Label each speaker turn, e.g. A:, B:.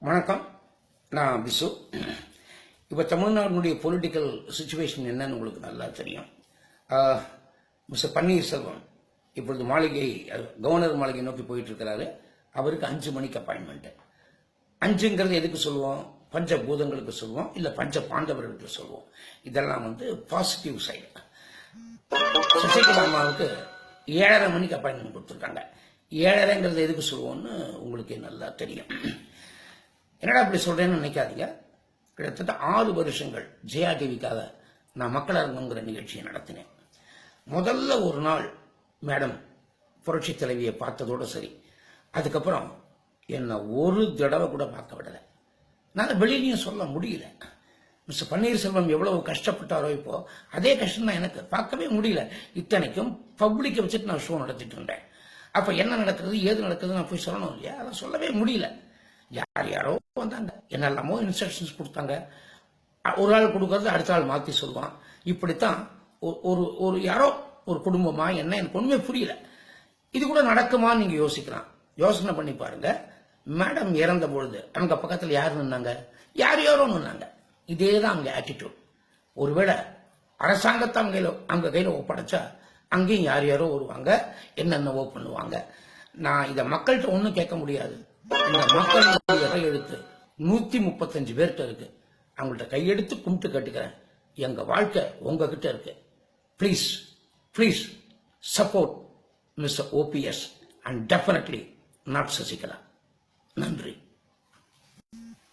A: வணக்கம், நான் பிசு. இப்போ தமிழ்நாட்டினுடைய பொலிட்டிக்கல் சுச்சுவேஷன் என்னன்னு உங்களுக்கு நல்லா தெரியும். மிஸ்டர் பன்னீர்செல்வம் இப்பொழுது கவர்னர் மாளிகை நோக்கி போயிட்டு இருக்கிறாரு. அவருக்கு 5 மணிக்கு அப்பாயின்மெண்ட். 5ங்கிறது எதுக்கு சொல்லுவோம்? பஞ்சபூதங்களுக்கு சொல்லுவோம், இல்ல பஞ்ச பாண்டவர்களுக்கு சொல்லுவோம். இதெல்லாம் பாசிட்டிவ் சைடு. சசிகலா அம்மாவுக்கு 7:30 மணிக்கு அப்பாயின்மெண்ட் கொடுத்துருக்காங்க. 7:30ங்கிறது எதுக்கு சொல்லுவோம்னு உங்களுக்கு நல்லா தெரியும். என்னடா இப்படி சொல்றேன்னு நினைக்காதீங்க. கிட்டத்தட்ட 6 வருஷங்கள் ஜெயா டிவிக்காக நான் மக்கள் அரங்கங்கிற நிகழ்ச்சியை நடத்தினேன். முதல்ல ஒரு நாள் மேடம் புரட்சி தலைவியை பார்த்ததோட சரி, அதுக்கப்புறம் என்ன ஒரு தடவை கூட பார்க்க விடலை. நான் வெளியிலையும் சொல்ல முடியல. மிஸ்டர் பன்னீர்செல்வம் எவ்வளவு கஷ்டப்பட்டாரோ இப்போ அதே கஷ்டம் தான் எனக்கு. பார்க்கவே முடியல. இத்தனைக்கும் பப்ளிக்கை வச்சுட்டு நான் ஷோ நடத்திட்டு இருந்தேன். அப்ப என்ன நடக்குது ஏது நடக்குது நான் போய் சொல்லணும் இல்லையா? அதை சொல்லவே முடியல. யாரோ வந்தாங்க, என்னெல்லாமோ இன்ஸ்ட்ரக்ஷன்ஸ் கொடுத்தாங்க. ஒரு ஆள் கொடுக்கறது அடுத்த ஆள் மாத்தி சொல்லுவான். இப்படித்தான் ஒரு யாரோ ஒரு குடும்பமா என்ன எனக்கு ஒண்ணுமே புரியல. இது கூட நடக்குமா நீங்க யோசிக்கலாம். யோசனை பண்ணி பாருங்க. மேடம் இறந்த பொழுது அவங்க பக்கத்துல யாரு நின்னாங்க? யாரோ நின்னாங்க. இதேதான் அவங்க ஆட்டிடியூட். ஒருவேளை அரசாங்கத்தை அவங்க கையில ஒப்படைச்சா அங்கேயும் யாரோ வருவாங்க, என்னென்னவோ பண்ணுவாங்க. நான் இதை மக்கள்கிட்ட ஒன்னும் கேட்க முடியாது. இந்த மக்கள் கையெழுத்து 135 பேர்கிட்ட இருக்கு. அவங்கள்ட்ட கையெடுத்து கும்பிட்டு கேட்டுக்கிறேன், எங்க வாழ்க்கை உங்ககிட்ட இருக்கு. Please support mister OPS and definitely not Sasikala. நன்றி.